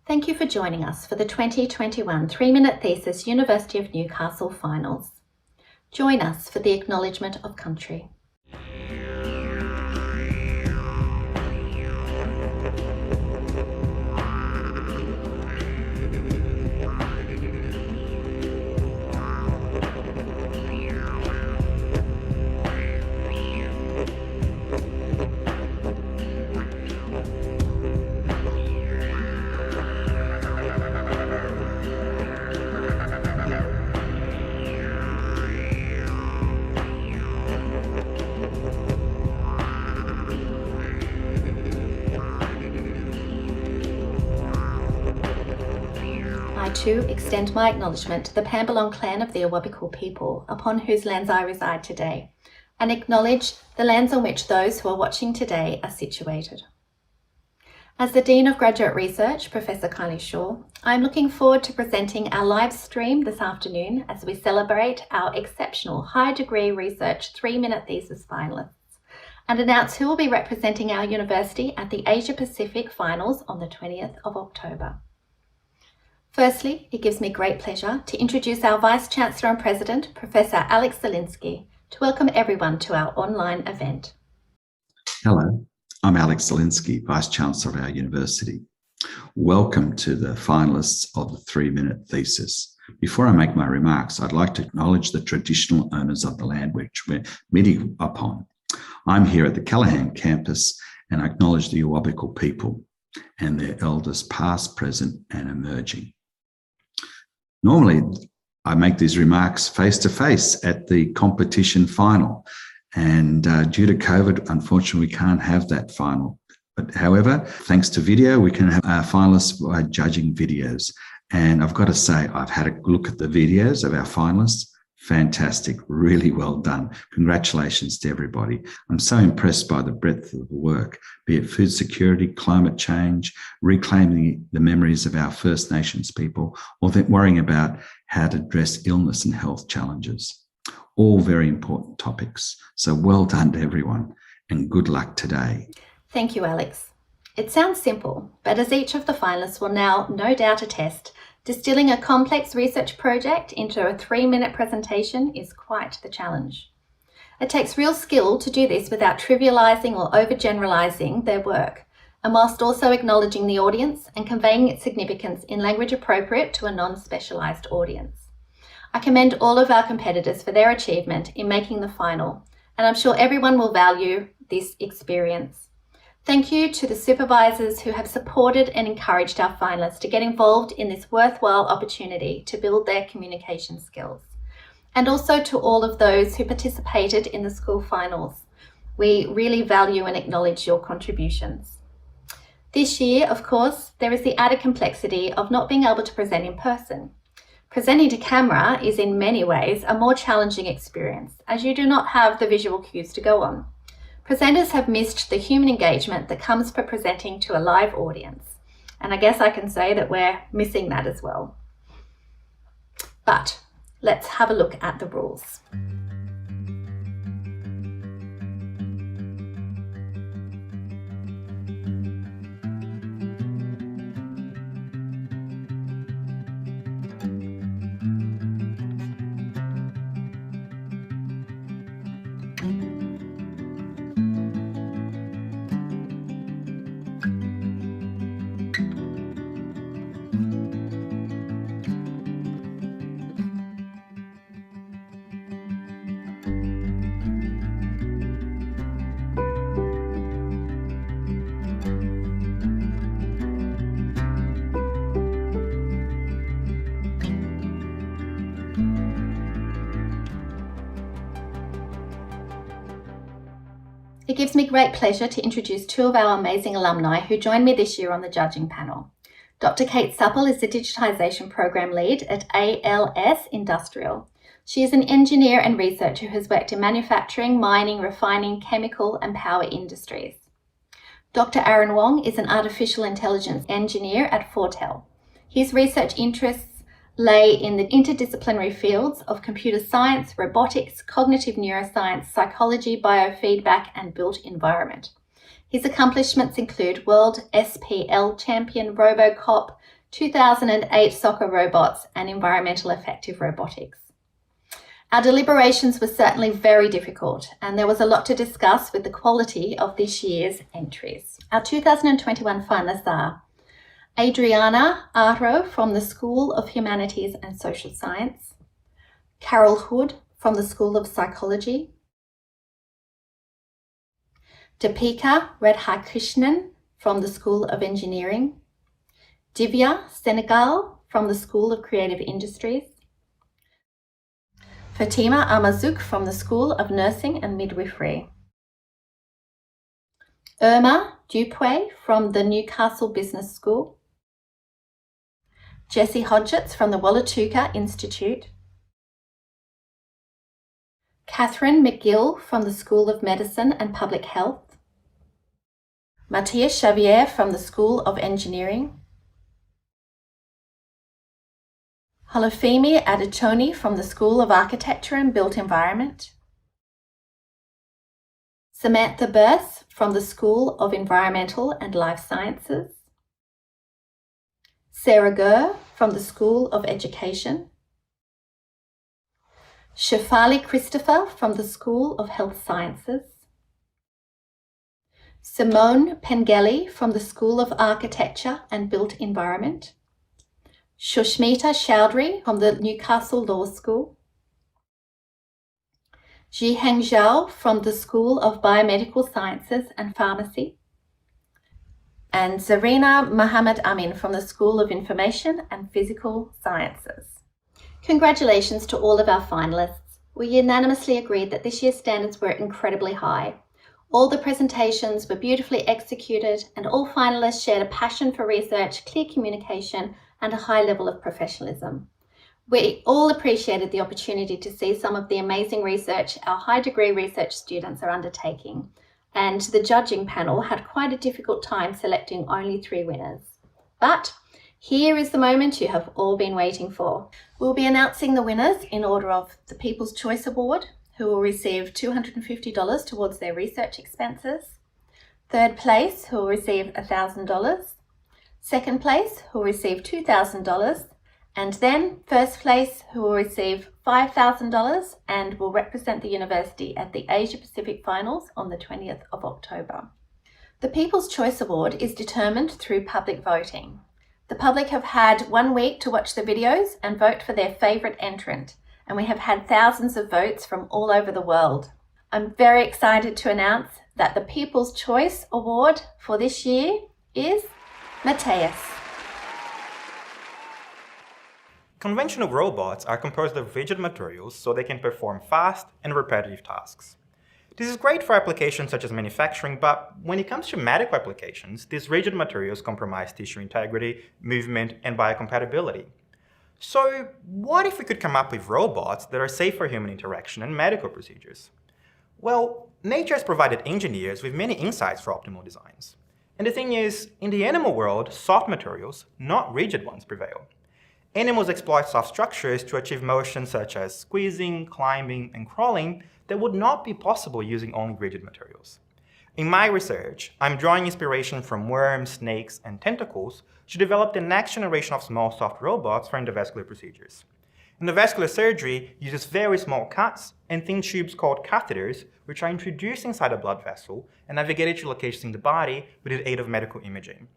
Thank you for joining us for the 2021 Three Minute Thesis University of Newcastle Finals. Join us for the Acknowledgement of Country. I too extend my acknowledgement to the Pambalong clan of the Awabakal people, upon whose lands I reside today, and acknowledge the lands on which those who are watching today are situated. As the Dean of Graduate Research, Professor Kylie Shaw, I am looking forward to presenting our live stream this afternoon as we celebrate our exceptional high degree research 3-minute thesis finalists and announce who will be representing our university at the Asia Pacific Finals on the 20th of October. Firstly, it gives me great pleasure to introduce our Vice-Chancellor and President, Professor Alex Zielinski, to welcome everyone to our online event. Hello, I'm Alex Zielinski, Vice-Chancellor of our university. Welcome to the finalists of the 3-minute thesis. Before I make my remarks, I'd like to acknowledge the traditional owners of the land which we're meeting upon. I'm here at the Callaghan campus and I acknowledge the Awabakal people and their elders past, present and emerging. Normally, I make these remarks face-to-face at the competition final, and due to COVID, unfortunately, we can't have that final. But however, thanks to video, we can have our finalists by judging videos. And I've got to say, I've had a look at the videos of our finalists. Fantastic, really well done. Congratulations to everybody. I'm so impressed by the breadth of the work, be it food security, climate change, reclaiming the memories of our First Nations people, or worrying about how to address illness and health challenges. All very important topics. So well done to everyone and good luck today. Thank you, Alex. It sounds simple, but as each of the finalists will now no doubt attest, distilling a complex research project into a 3-minute presentation is quite the challenge. It takes real skill to do this without trivialising or overgeneralising their work, and whilst also acknowledging the audience and conveying its significance in language appropriate to a non-specialised audience. I commend all of our competitors for their achievement in making the final, and I'm sure everyone will value this experience. Thank you to the supervisors who have supported and encouraged our finalists to get involved in this worthwhile opportunity to build their communication skills. And also to all of those who participated in the school finals. We really value and acknowledge your contributions. This year, of course, there is the added complexity of not being able to present in person. Presenting to camera is in many ways a more challenging experience, as you do not have the visual cues to go on. Presenters have missed the human engagement that comes for presenting to a live audience. And I guess I can say that we're missing that as well. But let's have a look at the rules. It gives me great pleasure to introduce two of our amazing alumni who joined me this year on the judging panel. Dr. Kate Supple is the Digitisation Program Lead at ALS Industrial. She is an engineer and researcher who has worked in manufacturing, mining, refining, chemical and power industries. Dr. Aaron Wong is an artificial intelligence engineer at Fortel. His research interests lay in the interdisciplinary fields of computer science, robotics, cognitive neuroscience, psychology, biofeedback, and built environment. His accomplishments include World SPL Champion, RoboCop, 2008 soccer robots, and environmental effective robotics. Our deliberations were certainly very difficult, and there was a lot to discuss with the quality of this year's entries. Our 2021 finalists are Adriana Aro from the School of Humanities and Social Science, Carol Hood from the School of Psychology, Deepika Radhakrishnan from the School of Engineering, Divya Senegal from the School of Creative Industries, Fatima Amazouk from the School of Nursing and Midwifery, Irma Dupuy from the Newcastle Business School, Jessie Hodgetts from the Wallatuka Institute, Catherine McGill from the School of Medicine and Public Health, Matthias Xavier from the School of Engineering, Holofemi Adetoni from the School of Architecture and Built Environment, Samantha Burse from the School of Environmental and Life Sciences, Sarah Gurr from the School of Education, Shefali Christopher from the School of Health Sciences, Simone Pengelly from the School of Architecture and Built Environment, Shushmita Chowdhury from the Newcastle Law School, Zhiheng Zhao from the School of Biomedical Sciences and Pharmacy, and Zarina Mohammed Amin from the School of Information and Physical Sciences. Congratulations to all of our finalists. We unanimously agreed that this year's standards were incredibly high. All the presentations were beautifully executed, and all finalists shared a passion for research, clear communication, and a high level of professionalism. We all appreciated the opportunity to see some of the amazing research our high degree research students are undertaking, and the judging panel had quite a difficult time selecting only 3 winners. But here is the moment you have all been waiting for. We'll be announcing the winners in order of the People's Choice Award, who will receive $250 towards their research expenses. Third place, who will receive $1,000. Second place, who will receive $2,000. And then first place, who will receive $5,000 and will represent the university at the Asia Pacific Finals on the 20th of October. The People's Choice Award is determined through public voting. The public have had 1 week to watch the videos and vote for their favourite entrant, and we have had thousands of votes from all over the world. I'm very excited to announce that the People's Choice Award for this year is Matthias. Conventional robots are composed of rigid materials so they can perform fast and repetitive tasks. This is great for applications such as manufacturing, but when it comes to medical applications, these rigid materials compromise tissue integrity, movement, and biocompatibility. So what if we could come up with robots that are safe for human interaction and medical procedures? Well, nature has provided engineers with many insights for optimal designs. And the thing is, in the animal world, soft materials, not rigid ones, prevail. Animals exploit soft structures to achieve motions such as squeezing, climbing, and crawling that would not be possible using only rigid materials. In my research, I'm drawing inspiration from worms, snakes, and tentacles to develop the next generation of small soft robots for endovascular procedures. Endovascular surgery uses very small cuts and thin tubes called catheters, which are introduced inside a blood vessel and navigated to locations in the body with the aid of medical imaging.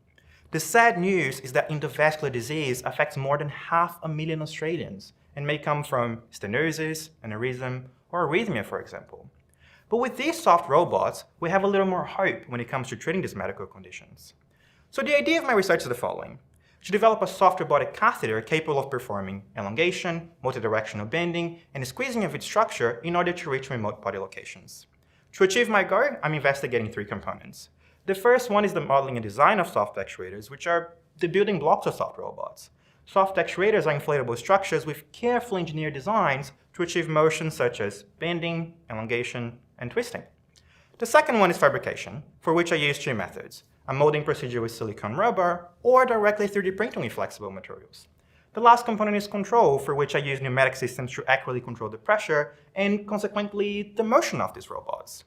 The sad news is that endovascular disease affects more than 500,000 Australians and may come from stenosis, aneurysm, or arrhythmia, for example. But with these soft robots, we have a little more hope when it comes to treating these medical conditions. So the idea of my research is the following: to develop a soft robotic catheter capable of performing elongation, multidirectional bending, and squeezing of its structure in order to reach remote body locations. To achieve my goal, I'm investigating 3 components. The first one is the modeling and design of soft actuators, which are the building blocks of soft robots. Soft actuators are inflatable structures with carefully engineered designs to achieve motions such as bending, elongation, and twisting. The second one is fabrication, for which I use 2 methods: a molding procedure with silicone rubber, or directly 3D printing with flexible materials. The last component is control, for which I use pneumatic systems to accurately control the pressure and, consequently, the motion of these robots.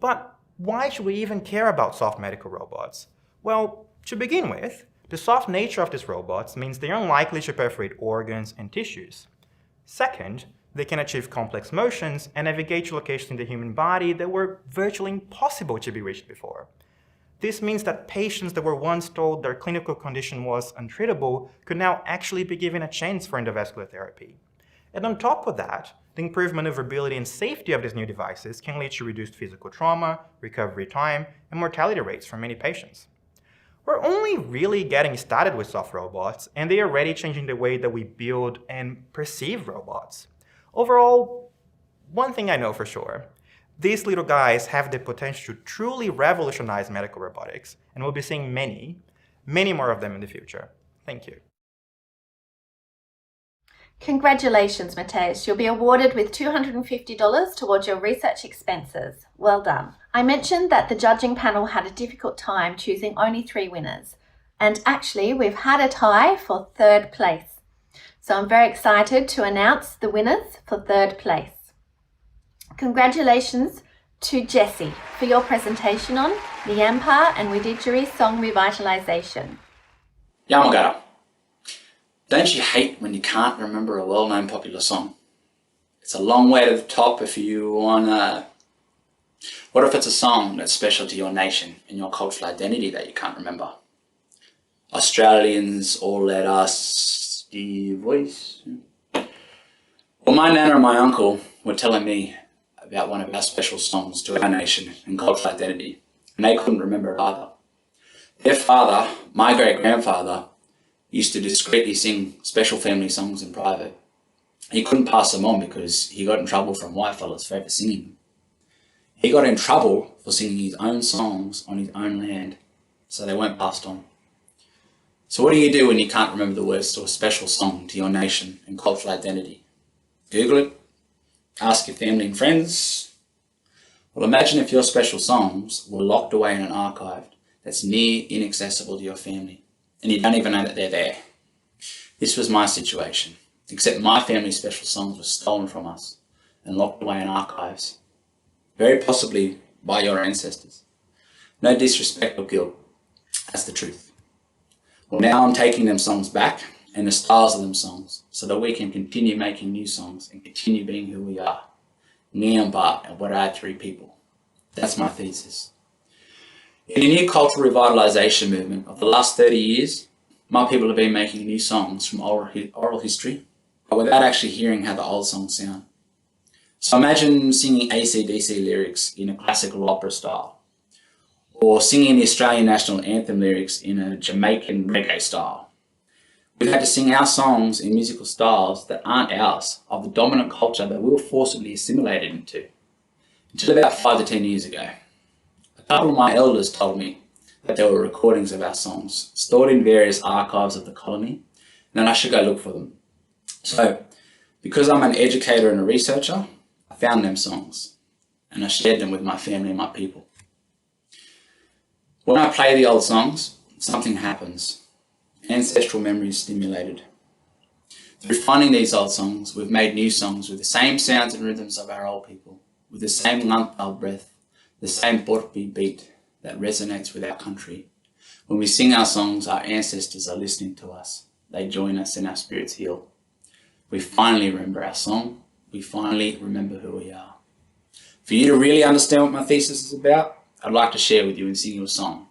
But why should we even care about soft medical robots? Well, to begin with, The soft nature of these robots means they are unlikely to perforate organs and tissues. Second, they can achieve complex motions and navigate to locations in the human body that were virtually impossible to be reached before. This means that patients that were once told their clinical condition was untreatable could now actually be given a chance for endovascular therapy. And on top of that, the improved maneuverability and safety of these new devices can lead to reduced physical trauma, recovery time, and mortality rates for many patients. We're only really getting started with soft robots, and they are already changing the way that we build and perceive robots. Overall, one thing I know for sure, these little guys have the potential to truly revolutionize medical robotics, and we'll be seeing many, many more of them in the future. Thank you. Congratulations, Mateus. You'll be awarded with $250 towards your research expenses. Well done. I mentioned that the judging panel had a difficult time choosing only 3 winners. And actually, we've had a tie for 3rd place. So I'm very excited to announce the winners for 3rd place. Congratulations to Jessie for your presentation on Nyampa and Wididjuri song revitalization. Yamagata. Don't you hate when you can't remember a well-known popular song? It's a long way to the top if you wanna... What if it's a song that's special to your nation and your cultural identity that you can't remember? Australians all let us the voice. Well, my nana and my uncle were telling me about one of our special songs to our nation and cultural identity, and they couldn't remember it either. Their father, my great-grandfather, used to discreetly sing special family songs in private. He couldn't pass them on because he got in trouble from whitefellas for ever singing them. He got in trouble for singing his own songs on his own land, so they weren't passed on. So what do you do when you can't remember the words to a special song to your nation and cultural identity? Google it? Ask your family and friends? Well, imagine if your special songs were locked away in an archive that's near inaccessible to your family, and you don't even know that they're there. This was my situation, except my family's special songs were stolen from us and locked away in archives, very possibly by your ancestors. No disrespect or guilt, that's the truth. Well, now I'm taking them songs back and the styles of them songs so that we can continue making new songs and continue being who we are, Nyampa and Wididjuri people. That's my thesis. In the new cultural revitalisation movement of the last 30 years, my people have been making new songs from oral history, but without actually hearing how the old songs sound. So imagine singing AC/DC lyrics in a classical opera style, or singing the Australian national anthem lyrics in a Jamaican reggae style. We've had to sing our songs in musical styles that aren't ours, of the dominant culture that we were forcibly assimilated into, until about 5 to 10 years ago. A couple of my elders told me that there were recordings of our songs stored in various archives of the colony, and that I should go look for them. So, because I'm an educator and a researcher, I found them songs, and I shared them with my family and my people. When I play the old songs, something happens. Ancestral memory is stimulated. Through finding these old songs, we've made new songs with the same sounds and rhythms of our old people, with the same lantal breath, the same porpi beat that resonates with our country. When we sing our songs, our ancestors are listening to us. They join us and our spirits heal. We finally remember our song. We finally remember who we are. For you to really understand what my thesis is about, I'd like to share with you and sing you a song.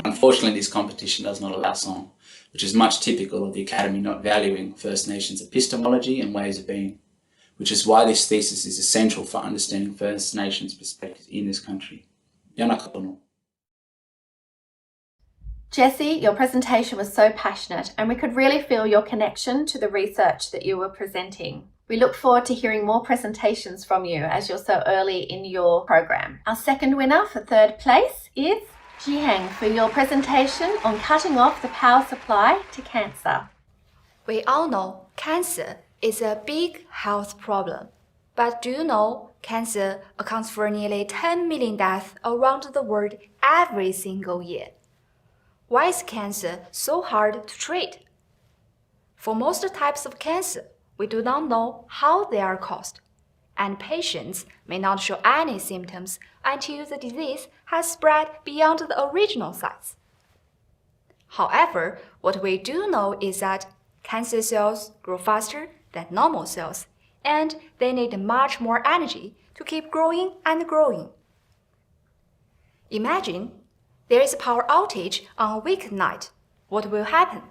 Unfortunately, this competition does not allow song, which is much typical of the Academy not valuing First Nations epistemology and ways of being, which is why this thesis is essential for understanding First Nations perspectives in this country. Yana kapono. Jessie, your presentation was so passionate and we could really feel your connection to the research that you were presenting. We look forward to hearing more presentations from you as you're so early in your program. Our second winner for 3rd place is Jiheng for your presentation on cutting off the power supply to cancer. We all know cancer is a big health problem. But do you know cancer accounts for nearly 10 million deaths around the world every single year? Why is cancer so hard to treat? For most types of cancer, we do not know how they are caused, and patients may not show any symptoms until the disease has spread beyond the original sites. However, what we do know is that cancer cells grow faster than normal cells, and they need much more energy to keep growing and growing. Imagine there is a power outage on a weeknight. What will happen?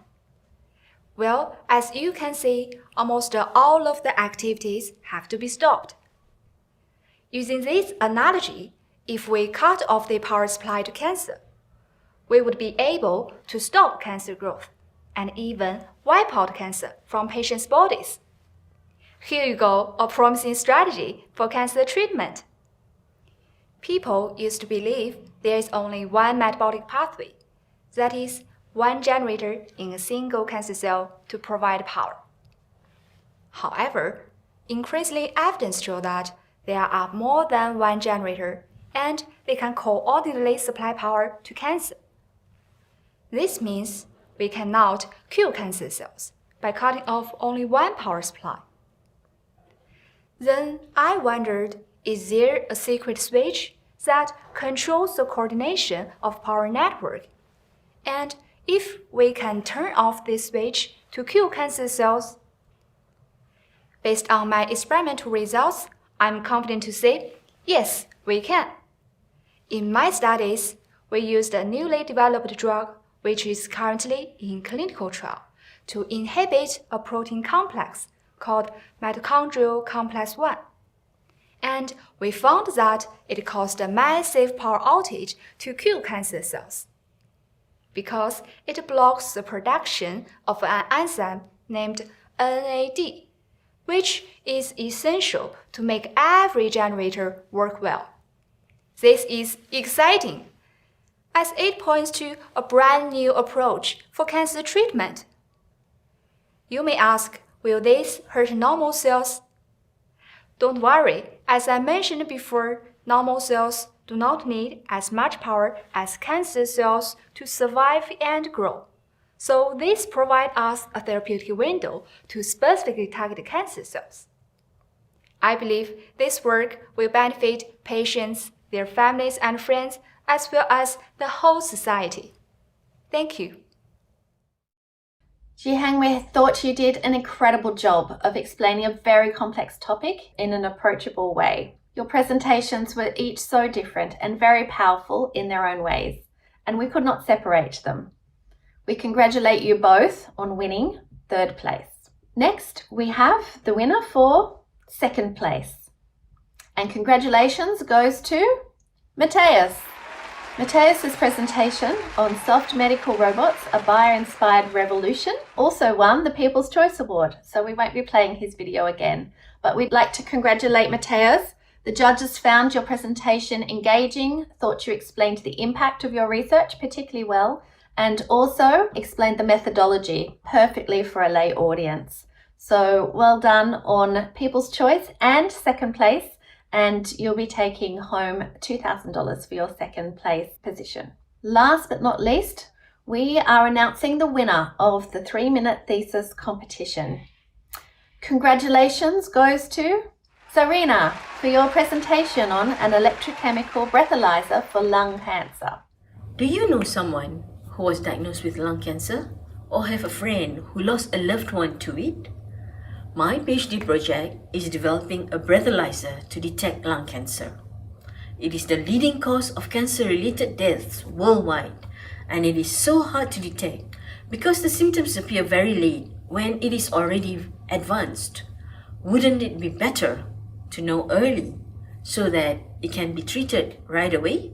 Well, as you can see, almost all of the activities have to be stopped. Using this analogy, if we cut off the power supply to cancer, we would be able to stop cancer growth and even wipe out cancer from patients' bodies. Here you go, a promising strategy for cancer treatment. People used to believe there is only one metabolic pathway, that is, one generator in a single cancer cell to provide power. However, increasingly evidence shows that there are more than one generator and they can coordinately supply power to cancer. This means we cannot kill cancer cells by cutting off only one power supply. Then I wondered, is there a secret switch that controls the coordination of power network? And if we can turn off this switch to kill cancer cells? Based on my experimental results, I'm confident to say, yes, we can. In my studies, we used a newly developed drug which is currently in clinical trial to inhibit a protein complex called mitochondrial complex 1. And we found that it caused a massive power outage to kill cancer cells, because it blocks the production of an enzyme named NAD, which is essential to make every generator work well. This is exciting, as it points to a brand new approach for cancer treatment. You may ask, will this hurt normal cells? Don't worry, as I mentioned before, normal cells do not need as much power as cancer cells to survive and grow. So this provides us a therapeutic window to specifically target cancer cells. I believe this work will benefit patients, their families and friends, as well as the whole society. Thank you. Jihangwei thought you did an incredible job of explaining a very complex topic in an approachable way. Your presentations were each so different and very powerful in their own ways, and we could not separate them. We congratulate you both on winning 3rd place. Next, we have the winner for 2nd place. And congratulations goes to Matthias. Matthias's presentation on Soft Medical Robots, a Bio-Inspired Revolution, also won the People's Choice Award, so we won't be playing his video again. But we'd like to congratulate Matthias. The judges found your presentation engaging, thought you explained the impact of your research particularly well, and also explained the methodology perfectly for a lay audience. So well done on People's Choice and 2nd place, and you'll be taking home $2,000 for your 2nd place position. Last but not least, we are announcing the winner of the 3-minute thesis competition. Congratulations goes to Sarina for your presentation on an electrochemical breathalyzer for lung cancer. Do you know someone who was diagnosed with lung cancer, or have a friend who lost a loved one to it? My PhD project is developing a breathalyzer to detect lung cancer. It is the leading cause of cancer-related deaths worldwide, and it is so hard to detect because the symptoms appear very late when it is already advanced. Wouldn't it be better to know early so that it can be treated right away?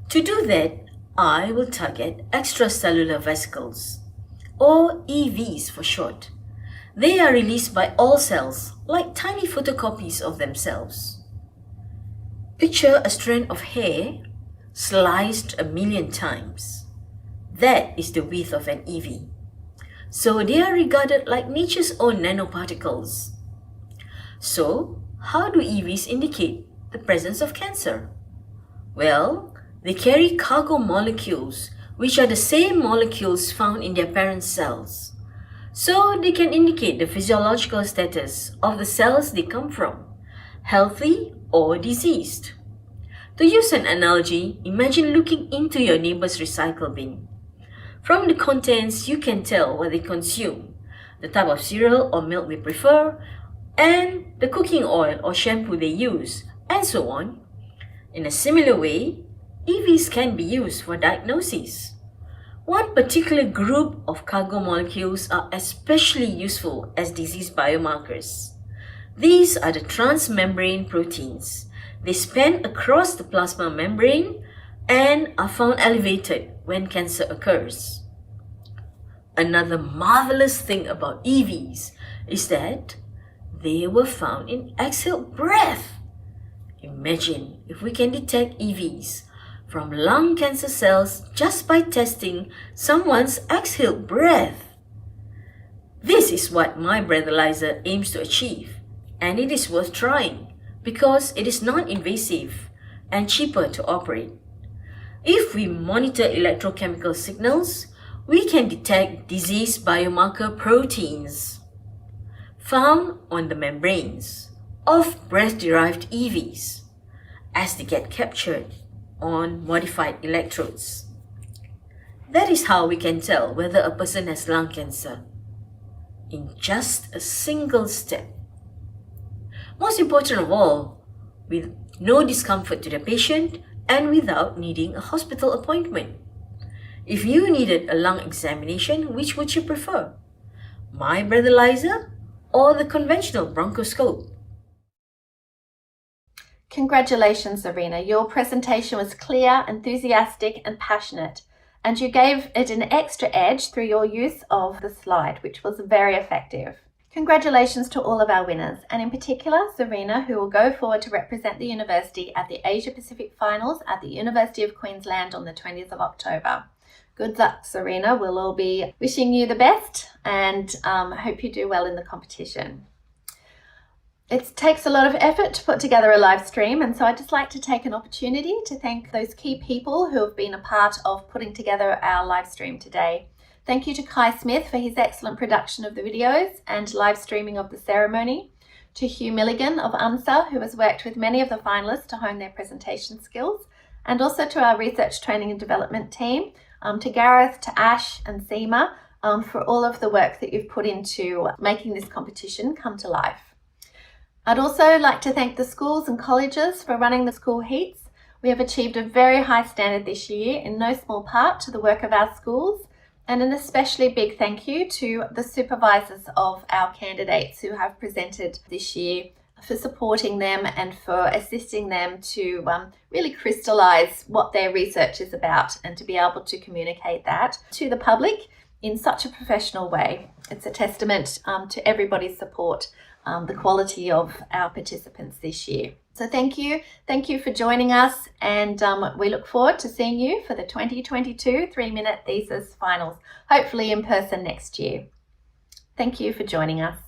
To do that, I will target extracellular vesicles, or EVs for short. They are released by all cells, like tiny photocopies of themselves. Picture a strand of hair sliced 1,000,000 times. That is the width of an EV. So they are regarded like nature's own nanoparticles. So, how do EVs indicate the presence of cancer? Well, they carry cargo molecules, which are the same molecules found in their parent cells. So they can indicate the physiological status of the cells they come from, healthy or diseased. To use an analogy, imagine looking into your neighbor's recycle bin. From the contents, you can tell what they consume, the type of cereal or milk they prefer, and the cooking oil or shampoo they use, and so on. In a similar way, EVs can be used for diagnosis. One particular group of cargo molecules are especially useful as disease biomarkers. These are the transmembrane proteins. They span across the plasma membrane and are found elevated when cancer occurs. Another marvelous thing about EVs is that they were found in exhaled breath. Imagine if we can detect EVs from lung cancer cells just by testing someone's exhaled breath. This is what my breathalyzer aims to achieve, and it is worth trying because it is non-invasive and cheaper to operate. If we monitor electrochemical signals, we can detect disease biomarker proteins found on the membranes of breath-derived EVs as they get captured on modified electrodes. That is how we can tell whether a person has lung cancer in just a single step. Most important of all, with no discomfort to the patient and without needing a hospital appointment. If you needed a lung examination, which would you prefer? My breathalyzer or the conventional bronchoscope? Congratulations, Zarina. Your presentation was clear, enthusiastic, and passionate, and you gave it an extra edge through your use of the slide, which was very effective. Congratulations to all of our winners, and in particular, Zarina, who will go forward to represent the university at the Asia Pacific Finals at the University of Queensland on the 20th of October. Good luck, Zarina. We'll all be wishing you the best and hope you do well in the competition. It takes a lot of effort to put together a live stream, and so I'd just like to take an opportunity to thank those key people who have been a part of putting together our live stream today. Thank you to Kai Smith for his excellent production of the videos and live streaming of the ceremony, to Hugh Milligan of UNSA, who has worked with many of the finalists to hone their presentation skills, and also to our research training and development team, to Gareth, to Ash and Seema, for all of the work that you've put into making this competition come to life. I'd also like to thank the schools and colleges for running the school heats. We have achieved a very high standard this year, in no small part to the work of our schools, and an especially big thank you to the supervisors of our candidates who have presented this year, for supporting them and for assisting them to really crystallise what their research is about and to be able to communicate that to the public in such a professional way. It's a testament to everybody's support, the quality of our participants this year. So thank you for joining us, and we look forward to seeing you for the 2022 3 Minute Thesis Finals, hopefully in person next year. Thank you for joining us.